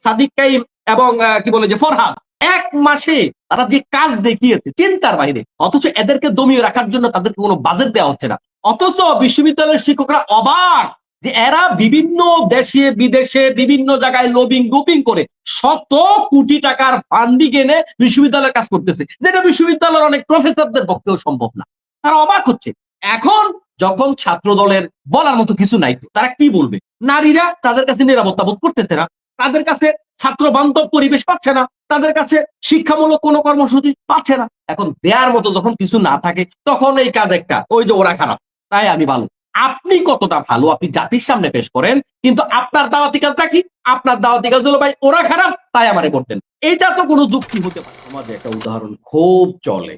সাদিক কাইম এবং কি বলে যে ফরহাদ ১ মাসে তারা যে কাজ দেখিয়েছে চিন্তার বাইরে। অথচ এদেরকে দমিয়ে রাখার জন্য তাদেরকে কোন বাজেট দেওয়া হচ্ছে না। অথচ বিশ্ববিদ্যালয়ের শিক্ষকরা অবাক যে এরা বিভিন্ন দেশে বিদেশে বিভিন্ন জায়গায় লবিং গ্রুপিং করে শত কোটি টাকার ফান্ডিং এনে বিশ্ববিদ্যালয়ে কাজ করতেছে। যেটা বিশ্ববিদ্যালয়ের অনেক প্রফেসরদের পক্ষেও সম্ভব না। তারা অবাক হচ্ছে। এখন যখন ছাত্র দলের বলার মতো কিছু নাই তো তারা কি বলবে? নারীরা তাদের কাছে নিরাপত্তা বোধ করতেছে না। তাদের কাছে ছাত্র বান্ধব পরিবেশ পাচ্ছে না। তাদের কাছে শিক্ষামূলক কোনো কর্মসূচি পাচ্ছে না। এখন দেয়ার মতো যখন কিছু না থাকে তখন এই কাজ একটা ওই যে ওরা খারাপ তাই আমি ভালো। আপনি কতটা ভালো আপনি জাতির সামনে পেশ করেন, কিন্তু আপনার দাওয়াতি কাজটা কি? আপনার দাওয়াতি কাজ হলো ভাই ওরা খারাপ তাই আমারে করতেন। এটা তো কোনো যুক্তি হতে পারে। সমাজে একটা উদাহরণ খুব চলে।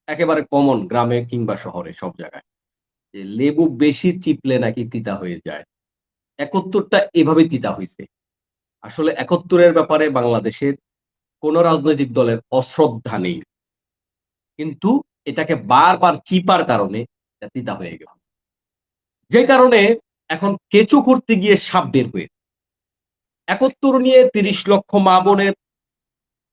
একেবারে কমন গ্রামে কিংবা শহরে সব জায়গায়। যে লেবু বেশি চিপলে নাকি তিতা হয়ে যায়। ৭১ টা এভাবেই তিতা হইছে। আসলে ৭১ এর ব্যাপারে বাংলাদেশের কোন রাজনৈতিক দলের অশ্রদ্ধা নেই। কিন্তু এটাকে বারবার চিপার কারণে এটা তিতা হয়ে গেল। যে কারণে এখন কেঁচো করতে গিয়ে সাপ বের হয়ে ৭১ নিয়ে ৩০ লক্ষ মা-বোনের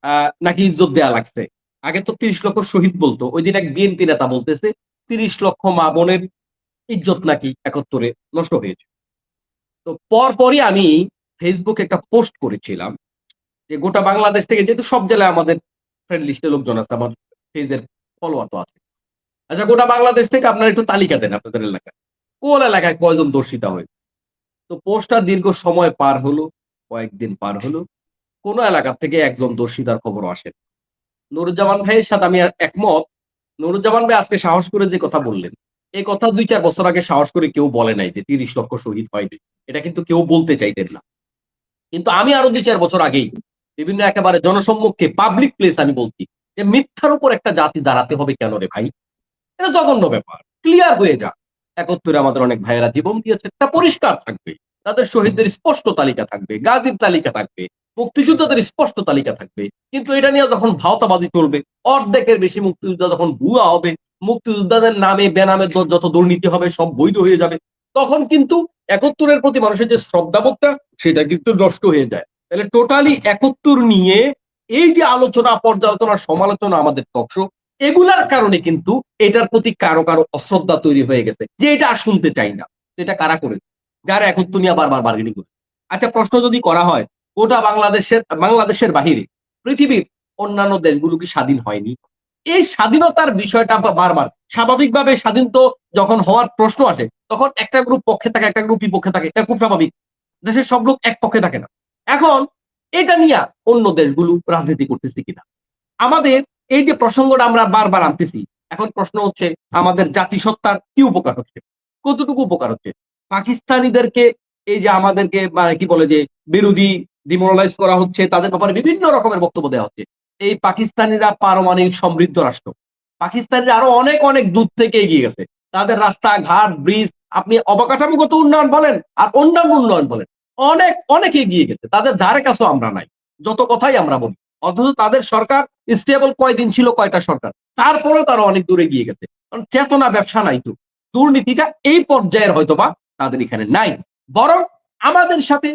আ নাকি ইজ্জত দেয়া লাগছে। আগে তো ৩০ লক্ষ শহীদ বলত। ঐদিন এক বিএনপি নেতা বলতেছে ৩০ লক্ষ মা-বোনের ইজ্জত নাকি ৭১ এ নষ্ট হয়েছে। তো পরপরই আমি ফেসবুকে একটা পোস্ট করেছিলাম যে গোটা বাংলাদেশ থেকে যেহেতু সব জেলায় আমাদের ফ্রেন্ড লিস্টে লোকজন আছে, আমার পেজের ফলোয়ার তো আছে। আচ্ছা গোটা বাংলাদেশ থেকে আপনারা একটু তালিকা দেন আপনাদের এলাকায়। কোন এলাকায় কয়জন দর্শিতা হয়েছে? তো পোস্টটা দীর্ঘ সময় পার হলো, কয়েকদিন পার হলো। কোন এলাকা থেকে একজন দর্শিতার খবরও আসে না। নুরুজ্জামান ভাইয়ের সাথে আমি একমত। নুরুজ্জামান ভাই আজকে সাহস করে যে কথা বললেন, এই কথা ২-৪ বছর আগে সাহস করে কেউ বলে নাই যে ৩০ লক্ষ শহীদ হয়নি। এটা কিন্তু কেউ বলতে চাইতেন না। কিন্তু আমি আরো ২-৪ বছর আগেই বিভিন্ন একেবারে জনসম্মুখে পাবলিক প্লেস আমি বলছি যে মিথ্যার উপর একটা জাতি দাঁড়াতে হবে কেন রে ভাই? এটা জঘন্য ব্যাপার। ক্লিয়ার হয়ে যাক। ৭১ এ আমাদের অনেক ভাইয়েরা জীবন দিয়েছে। এটা পরিষ্কার থাকবে। তাদের শহীদদের স্পষ্ট তালিকা থাকবে, গাজীর তালিকা থাকবে, মুক্তিযোদ্ধাদের স্পষ্ট তালিকা থাকবে। কিন্তু এটা নিয়ে যখন ভাওতাবাজি চলবে, অর্ধেকের বেশি মুক্তিযোদ্ধা যখন ভুয়া হবে, মুক্তিযোদ্ধাদের নামে বেনামে যত দুর্নীতি হবে সব বৈধ হয়ে যাবে। তখন কিন্তু ৭১ এর প্রতি মানুষের যে শ্রদ্ধাবোধটা সেটা কিন্তু নষ্ট হয়ে যায়। তাহলে টোটালি ৭১ নিয়ে এই যে আলোচনা, পর্যালোচনা, সমালোচনা আমাদের টকশো এগুলার কারণে কিন্তু এটার প্রতি কারো অশ্রদ্ধা তৈরি হয়ে গেছে। যে এটা আর শুনতে চাই না। এটা কারা করেছে? যারা ৭১ নিয়ে বারবার বার্গেনিং করে। আচ্ছা প্রশ্ন যদি করা হয়, ওটা বাংলাদেশের বাহিরে পৃথিবীর অন্যান্য দেশগুলো কি স্বাধীন হয়নি? এই স্বাধীনতার বিষয়টা বারবার স্বাভাবিকভাবে স্বাধীন তো যখন হওয়ার প্রশ্ন আসে, তখন একটা গ্রুপ পক্ষে থাকে, একটা গ্রুপ বিপক্ষে থাকে। এটা খুব স্বাভাবিক। দেশের সব লোক এক পক্ষে থাকে না। এখন এটা নিয়া অন্য দেশগুলো রাজনীতি করতেছে কিনা? আমাদের এই যে প্রসঙ্গটা আমরা বারবার আনতেছি, এখন প্রশ্ন হচ্ছে আমাদের জাতিসত্তার কি উপকার হচ্ছে? কতটুকু উপকার হচ্ছে? পাকিস্তানিদেরকে এই যে আমাদেরকে মানে কি বলে যে বিরোধী ডিমোরালাইজ করা হচ্ছে, তাদের ব্যাপারে বিভিন্ন রকমের বক্তব্য দেওয়া হচ্ছে। এই পাকিস্তানিরা পারমাণবিক সমৃদ্ধ রাষ্ট্র। পাকিস্তানিরা আরো অনেক দূর থেকে এগিয়ে গেছে। তাদের রাস্তাঘাট, ব্রিজ আপনি অবকাঠামোগত উন্নয়ন বলেন আর অন্যান্য উন্নয়ন বলেন, অনেক এগিয়ে গেছে। তাদের ধারে কাছেও আমরা নাই। যত কথাই আমরা বলি। অথচ তাদের সরকার স্টেবল কয়দিন ছিল কয়টা সরকার। তারপরেও তারা অনেক দূরে গিয়ে গেছে। কারণ চেতনা ব্যবসা নাই তো। দুর্নীতিটা এই পর্যায়ের হয়তোবা তাদের এখানে নাই। বরং আমাদের সাথে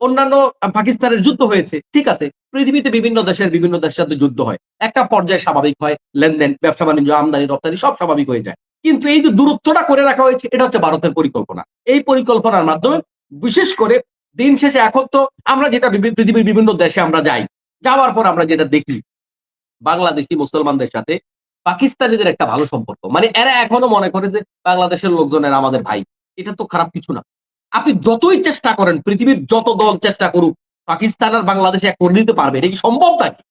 অন্যান্য পাকিস্তানের যুদ্ধ হয়েছে। ঠিক আছে। পৃথিবীতে বিভিন্ন দেশের সাথে যুদ্ধ হয়। একটা পর্যায়ে স্বাভাবিক হয়। লেনদেন, ব্যবসা-বাণিজ্য, আমদানি-রপ্তানি সব স্বাভাবিক হয়ে যায়। কিন্তু এই যে দূরত্বটা করে রাখা হয়েছে এটা হচ্ছে ভারতের পরিকল্পনা। এই পরিকল্পনার মাধ্যমে বিশেষ করে দিন শেষে এখন তো আমরা যেটা পৃথিবীর বিভিন্ন দেশে আমরা যাই। যাওয়ার পর আমরা যেটা দেখি বাংলাদেশী মুসলমানদের সাথে পাকিস্তানিদের একটা ভালো সম্পর্ক। মানে এরা এখনো মনে করে যে বাংলাদেশের লোকজন এরা আমাদের ভাই। এটা তো খারাপ কিছু না। আপনি যতই চেষ্টা করেন, পৃথিবীর যত দল চেষ্টা করুক, পাকিস্তান আর বাংলাদেশ এক করে দিতে পারবে। এটা কি সম্ভব নাকি?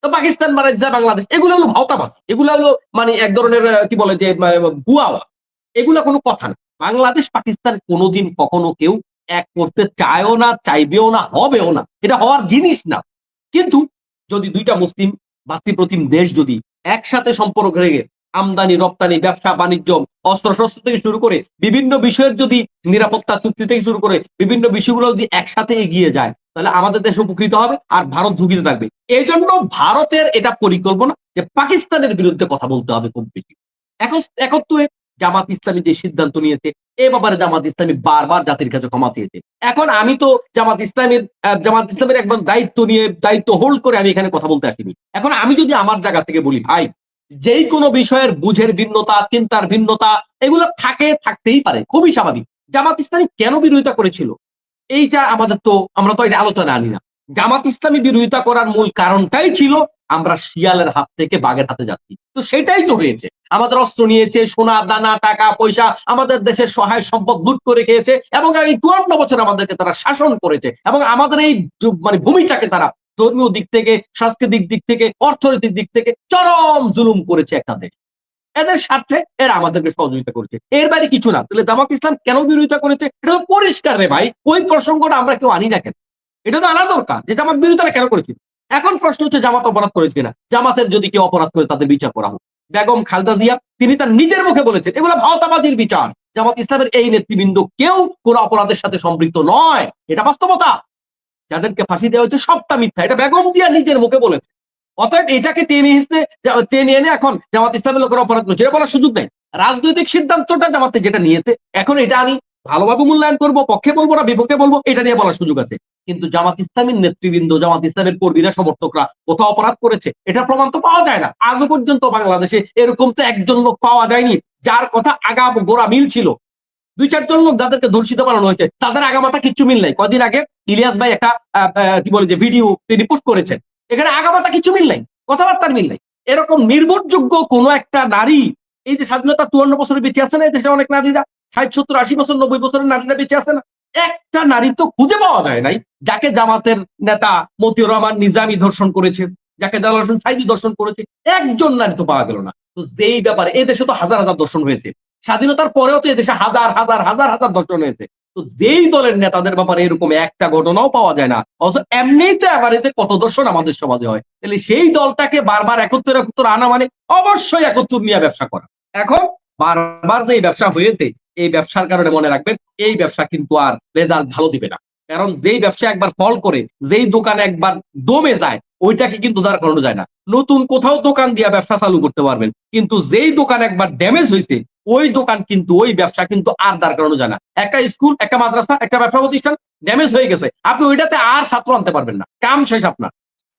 তো পাকিস্তান মানে যা বাংলাদেশ এগুলো হলো ভাওতাবাজি। এগুলা হলো মানে এক ধরনের কি বলে যে ভুয়া আওয়াজ। এগুলা কোনো কথা না। বাংলাদেশ পাকিস্তান কোনদিন কখনো কেউ এক করতে চায়ও না, চাইবেও না, হবেও না। এটা হওয়ার জিনিস না। কিন্তু যদি ২ টা মুসলিম ভাতৃপ্রতিম দেশ যদি একসাথে সম্পর্ক রেখে আমদানি, রপ্তানি, ব্যবসা-বাণিজ্য, অস্ত্র-শস্ত্র থেকে শুরু করে বিভিন্ন বিষয়ের যদি নিরাপত্তা চুক্তি থেকে শুরু করে বিভিন্ন বিষয়গুলো যদি একসাথে এগিয়ে যায়, তাহলে আমাদের দেশ উপকৃত হবে আর ভারত ঝুঁকিতে থাকবে। এজন্য ভারতের এটা পরিকল্পনা যে পাকিস্তানের বিরুদ্ধে কথা বলতে হবে খুব বেশি। ৭১ জামাত ইসলামী যে সিদ্ধান্ত নিয়েছে এ ব্যাপারে জামাত ইসলামী বারবার জাতির কাছে ক্ষমা চেয়েছে। এখন আমি তো জামাত ইসলামের একবার দায়িত্ব হোল্ড করে আমি এখানে কথা বলতে আসিনি। এখন আমি যদি আমার জায়গা থেকে বলি ভাই, যেই কোনো বিষয়ের বুঝের ভিন্নতা, চিন্তার ভিন্নতা এগুলো থাকতেই পারে, খুবই স্বাভাবিক। জামাত ইসলামী কেন বিরোধিতা করেছিল? এইটা আমরা তো এটা আলোচনা আনি না। জামাত ইসলামী বিরোধিতা করার মূল কারণটাই ছিল আমরা শিয়ালের হাত থেকে বাঘের হাতে যাচ্ছি। তো সেটাই তো হয়েছে। আমাদের অস্ত্র নিয়েছে, সোনা দানা, টাকা পয়সা, আমাদের দেশের সহায় সম্পদ লুট করে খেয়েছে এবং এই ৫৪ বছর আমাদেরকে তারা শাসন করেছে এবং আমাদের এই মানে ভূমিটাকে তারা ধর্মীয় দিক থেকে, সাংস্কৃতিক দিক থেকে, অর্থনৈতিক দিক থেকে চরম জুলুম করেছে একটা দেশ। এদের স্বার্থে এরা আমাদেরকে সহযোগিতা করেছে। এর বাইরে কিছু না। তাহলে জামাত ইসলাম কেন বিরোধিতা করেছে? এটা তো পরিষ্কার রে ভাই। ওই প্রসঙ্গটা আমরা কেউ আনি না কেন? এটা তো আনা দরকার যে জামাত বিরোধিতা কেন করেছিল। এখন প্রশ্ন হচ্ছে জামাত অপরাধ করেছে কিনা? জামাতের যদি কেউ অপরাধ করে তাদের বিচার করা হোক। বেগম খালেদা জিয়া তিনি তার নিজের মুখে বলেছেন এগুলো ভাওতাবাজির বিচার। জামাত ইসলামের এই নেতৃবৃন্দ কেউ কোন অপরাধের সাথে সম্পৃক্ত নয়। এটা বাস্তবতা। যাদেরকে ফাঁসি দেওয়া হয়েছে সবটা মিথ্যা। এটা বেগম জিয়া নিজের মুখে বলেছে। অতএব এটাকে টেনে এনে এখন জামাত ইসলামের লোকেরা অপরাধ করছে এটা বলার সুযোগ নেই। রাজনৈতিক সিদ্ধান্তটা জামাতে যেটা নিয়েছে এখন এটা আমি ভালোভাবে মূল্যায়ন করবো, পক্ষে বলবো না বিপক্ষে বলবো এটা নিয়ে বলার সুযোগ আছে। কিন্তু জামাত ইসলামের নেতৃবৃন্দ, জামাত ইসলামের কর্মীরা, সমর্থকরা কোথাও অপরাধ করেছে এটার প্রমাণ তো পাওয়া যায় না। আজও পর্যন্ত বাংলাদেশে এরকম তো একজন লোক পাওয়া যায়নি যার কথা আগাম গোড়া মিল ছিল। ২-৪ জন লোক যাদেরকে ধর্ষিত বানানো হয়েছে তাদের আগামাথা কিচ্ছু মিল নাই। কদিন আগে ইলিয়াস ভাই একটা ভিডিও তিনি পোস্ট করেছেন। এখানে আগামাথা কিচ্ছু মিল নাই, কথাবার্তার মিল নাই। এরকম নির্ভরযোগ্য কোন একটা নারী এই যে স্বাধীনতা ৫৪ বছরে বেঁচে আছে না দেশে অনেক নারীরা ৬০, ৭০, ৮০ বছর, ৯০ বছরের নারীরা বেঁচে আছে না? একটা নারী তো খুঁজে পাওয়া যায় নাই যাকে জামাতের নেতা মতিউর রহমান নিজামী ধর্ষণ করেছে, যাকে দেলোয়ার হোসেন সাঈদী ধর্ষণ করেছে। একজন নারী তো পাওয়া গেল না। তো যেই ব্যাপারে এদেশে তো হাজার হাজার ধর্ষণ হয়েছে, স্বাধীনতার পরেও তো এদেশে হাজার হাজার হাজার হাজার ধর্ষণ হয়েছে। তো যেই দলের নেতাদের ব্যাপারে এরকম একটা ঘটনাও পাওয়া যায় না, অথচ এমনিই তো এভারেজে কত দর্শন আমাদের সমাজে হয়। তাহলে সেই দলটাকে বারবার একত্র আনা মানে অবশ্যই একত্র নিয়ে ব্যবসা করা। এখন বারবার যে এই ব্যবসা হয়েছে এই ব্যবসার কারণে মনে রাখবেন এই ব্যবসা কিন্তু আর রেজাল্ট ভালো দিবে না। কারণ যেই ব্যবসা একবার ফল করে, যেই দোকানে একবার দমে যায় ওইটাকে কিন্তু দাঁড় করানো যায় না। নতুন কোথাও দোকান দিয়ে ব্যবসা চালু করতে পারবেন, কিন্তু যেই দোকান একবার ড্যামেজ হয়েছে ওই দোকান কিন্তু ওই ব্যবসা কিন্তু আর দাঁড় করানো যায় না। একটা স্কুল, একটা মাদ্রাসা, একটা ব্যবসা প্রতিষ্ঠান ড্যামেজ হয়ে গেছে, আপনি ওইটাতে আর ছাত্র আনতে পারবেন না, কাম শেষ আপনার।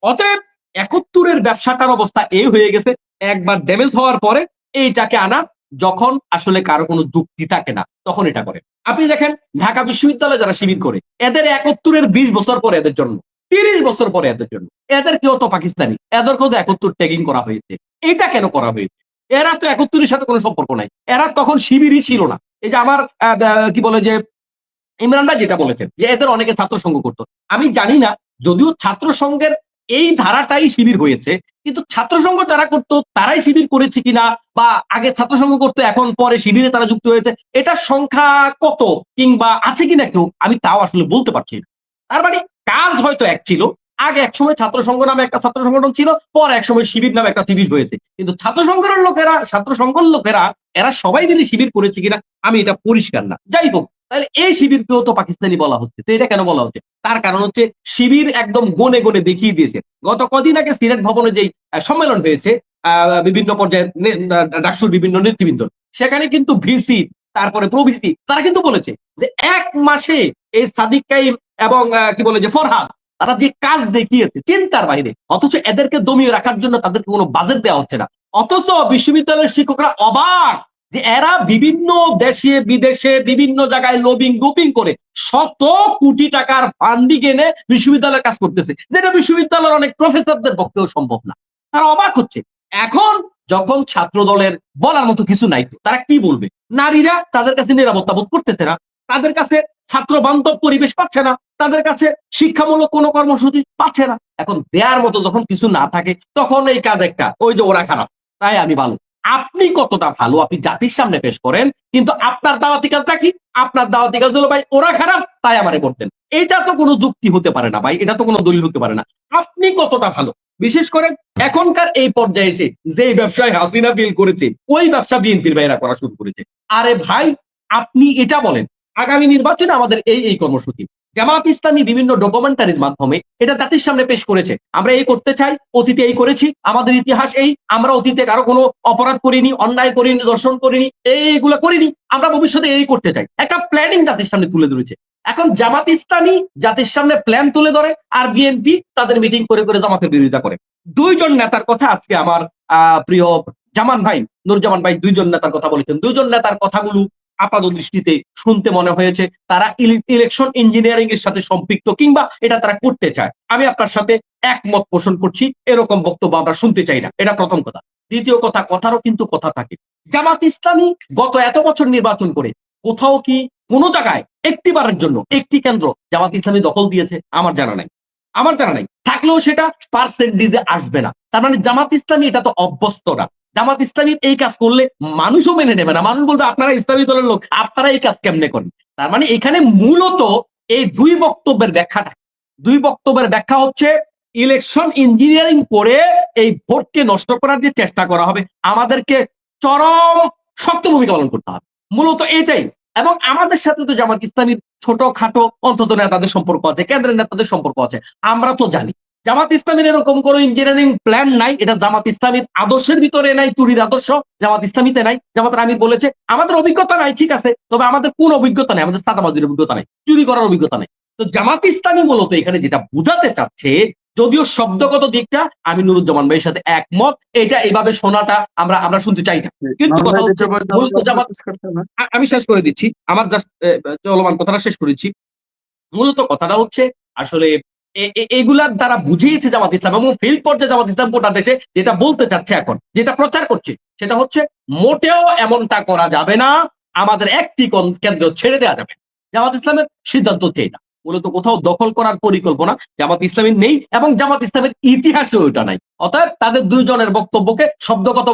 অতএব ৭১-এর ব্যবসাটার অবস্থা এই হয়ে গেছে, একবার ড্যামেজ হওয়ার পরে এইটাকে আনা যখন আসলে কারো কোনো যুক্তি থাকে না তখন এটা করে। আপনি দেখেন ঢাকা বিশ্ববিদ্যালয়ে যারা শিবির করে এদের ৭১-এর ২০ বছর পরে এদের জন্ম, ৩০ বছর পরে এদের জন্ম। এদের কেউ তো পাকিস্তানি, এদেরকেও তো ৭১ ট্যাগিং করা হয়েছে। এটা কেন করা হয়েছে? এরা তো ৭১-এর সাথে কোনো সম্পর্ক নাই। এরা তখন শিবিরই ছিল না। এই যে আমার ইমরান ভাই যেটা বলেছেন যে এদের অনেকে ছাত্র সংঘ করতো। আমি জানি না, যদিও ছাত্র সংঘের এই ধারাটাই শিবির হয়েছে, কিন্তু ছাত্র সংঘ যারা করতো তারাই শিবির করেছে কিনা বা আগে ছাত্র সংঘ করতো এখন পরে শিবিরে তারা যুক্ত হয়েছে এটার সংখ্যা কত কিংবা আছে কিনা কেউ আমি তাও আসলে বলতে পারছি না। তার মানে কাজ হয়তো এক ছিল, আগে একসময় ছাত্র সংঘ নামে একটা ছাত্র সংগঠন ছিল, পর একসময় শিবির নামে একটা শিবির হয়েছে। কিন্তু ছাত্র সংঘের লোকেরা এরা সবাই মিলে শিবির করেছে কিনা আমি এটা পরিষ্কার না। যাই হোক, তাহলে এই শিবিরকেও তো পাকিস্তানি বলা হচ্ছে। তো এটা কেন বলা হচ্ছে? তার কারণ হচ্ছে শিবির একদম গনে গনে দেখিয়ে দিয়েছে। গত কদিন আগে সিলেট ভবনে যেই সম্মেলন হয়েছে বিভিন্ন পর্যায়ের ডাকসুর বিভিন্ন নেতৃবৃন্দ, সেখানে কিন্তু ভিসি তারপরে প্রভিসি তারা কিন্তু বলেছে যে ১ মাসে এই সাদিক কাইম এবং ফরহাদ তারা যে কাজ দেখিয়েছে চিন্তার বাইরে, অথচ এদেরকে দমিয়ে রাখার জন্য তাদেরকে কোনো বাজেট দেওয়া হচ্ছে না। অথচ বিশ্ববিদ্যালয়ের শিক্ষকরা অবাক যে এরা বিভিন্ন দেশে বিদেশে বিভিন্ন জায়গায় লবিং গ্রুপিং করে শত কোটি টাকার ফান্ডিং এনে বিশ্ববিদ্যালয়ে কাজ করতেছে, যেটা বিশ্ববিদ্যালয়ের অনেক প্রফেসরদের পক্ষেও সম্ভব না। তারা অবাক হচ্ছে। এখন যখন ছাত্র দলের বলার মতো কিছু নাই, তারা কি বলবে? নারীরা তাদের কাছে নিরাপত্তা বোধ করতেছে না, তাদের কাছে ছাত্র বান্ধব পরিবেশ পাচ্ছে না, তাদের কাছে শিক্ষামূলক কোনো কর্মসূচি পাচ্ছে না। এখন দেয়ার মতো যখন কিছু না থাকে তখন এই কাজ একটা ওই যে ওরা খারাপ তাই আমি ভালো। আপনি কতটা ভালো আপনি জাতির সামনে পেশ করেন, কিন্তু আপনার দাওয়াতি কাজটা কি? আপনার দাওয়াতি কাজ হলো ভাই ওরা খারাপ তাই আমারে করতেন। এটা তো কোনো যুক্তি হতে পারে না ভাই, এটা তো কোনো দলিল হতে পারে না। আপনি কতটা ভালো, বিশেষ করে এখনকার এই পর্যায়ে এসে যে ব্যবসায় হাসিনা বিল করেছে ওই ব্যবসা বিএনপির ভাইরা করা শুরু করেছে। আরে ভাই আপনি এটা বলেন আগামী নির্বাচনে আমাদের এই কর্মসূচি, জামাত ইসলামী বিভিন্ন ডকুমেন্টারির মাধ্যমে এটা জাতির সামনে পেশ করেছে, আমরা এই করতে চাই, অতীতে এই করেছি, আমাদের ইতিহাস এই, আমরা অতীতে কারো কোনো অপরাধ করিনি, অন্যায় করিনি, দর্শন করিনি, এইগুলা করিনি, আমরা ভবিষ্যতে এই করতে চাই, একটা প্ল্যানিং জাতির সামনে তুলে ধরেছে। এখন জামাত ইসলামী জাতির সামনে প্ল্যান তুলে ধরে, আর বিএনপি তাদের মিটিং করে করে জামাতের বিরোধিতা করে। দুইজন নেতার কথা আজকে আমার প্রিয় জামান ভাই, নুরজামান ভাই দুইজন নেতার কথা বলেছেন। দুইজন নেতার কথাগুলো আপাত দৃষ্টিতে শুনতে মনে হয়েছে তারা ইলেকশন ইঞ্জিনিয়ারিং এর সাথে সম্পৃক্ত, কিংবা এটা তারা করতে চায়। আমি আপনার সাথে একমত পোষণ করছি, এরকম বক্তব্য আমরা শুনতে চাই না, এটা প্রথম কথা। দ্বিতীয় কথা, কথারও কিন্তু কথা থাকে। জামাত ইসলামী গত এত বছর নির্বাচন করে কোথাও কি কোন জায়গায় একটিবারের জন্য একটি কেন্দ্র জামাত ইসলামী দখল দিয়েছে? আমার জানা নাই, আমার জানা নাই। থাকলেও সেটা পার্সেন্টেজে আসবে না। তার মানে জামাত ইসলামী এটা তো অভ্যস্ত না। জামাত ইসলামীর এই কাজ করলে মানুষও মেনে নেবে না, মানুষ বলতে আপনারা ইসলামী দলের লোক, আপনারা এই কাজ কেমনে করেন? তার মানে এখানে মূলত এই দুই বক্তব্যের ব্যাখ্যাটা, দুই বক্তব্যের ব্যাখ্যা হচ্ছে ইলেকশন ইঞ্জিনিয়ারিং করে এই ভোটকে নষ্ট করার যে চেষ্টা করা হবে, আমাদেরকে চরম শক্ত ভূমিকা পালন করতে হবে, মূলত এটাই। এবং আমাদের সাথে তো জামাত ইসলামীর ছোটখাটো অন্তত নেতাদের সম্পর্ক আছে, কেন্দ্রের নেতাদের সম্পর্ক আছে, আমরা তো জানি। জামাত ইসলামীর এরকম কোন ইঞ্জিনিয়ারিং প্ল্যান নাই, এটা জামাত ইসলামীর আদর্শের ভিতরে নাই, তুরির আদর্শ জামাত ইসলামীতে নাই। জামাতের আমির বলেছে আমাদের অভিজ্ঞতা নাই, ঠিক আছে, তবে আমাদের কোন অভিজ্ঞতা নাই, আমাদের চাঁদাবাজির অভিজ্ঞতা নাই, চুরি করার অভিজ্ঞতা নাই। তো জামাত ইসলামী মূলত এখানে যেটা বুঝাতে চাচ্ছে, যদিও শব্দগত দিকটা আমি নুরুজ্জামান ভাইয়ের সাথে একমত, এটা এইভাবে শোনাটা আমরা আমরা শুনতে চাই না, কিন্তু কথা হচ্ছে মূলত জামাত, আমি শেষ করে দিচ্ছি, আমার জাস্ট চলমান কথাটা শেষ করেছি। মূলত কথাটা হচ্ছে আসলে এগুলার দ্বারা বুঝিয়েছে জামাত ইসলাম, এবং ফিল্ড পর্যায়ে জামাত ইসলাম গোটা দেশে যেটা বলতে চাচ্ছে, এখন যেটা প্রচার করছে, সেটা হচ্ছে মোটেও এমনটা করা যাবে না, আমাদের একটি কেন্দ্র ছেড়ে দেওয়া যাবে। জামাত ইসলামের সিদ্ধান্ত হচ্ছে এটা। মূলত কোথাও দখল করার পরিকল্পনা জামাত ইসলামের নেই, এবং জামাত ইসলামের ইতিহাসেও এটা নাই। অতএব তাদের দুইজনের বক্তব্যকে শব্দগত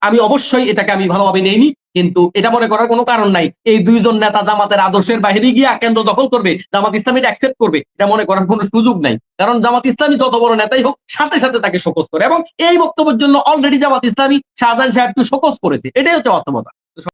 আমি অবশ্যই এটাকে আমি ভালোভাবে নেইনি, কিন্তু এটা মনে করার কোনো কারণ নাই এই দুইজন নেতা জামাতের আদর্শের বাইরে গিয়া কেন্দ্র দখল করবে, জামাত ইসলামী অ্যাকসেপ্ট করবে, এটা মনে করার কোনো সুযোগ নাই। কারণ জামাত ইসলামী যত বড় নেতাই হোক, সাথে সাথে তাকে শোকজ করে, এবং এই বক্তব্যের জন্য অলরেডি জামাত ইসলামী শাহজাহান সাহেবকে শোকজ করেছে, এটাই হচ্ছে বাস্তবতা।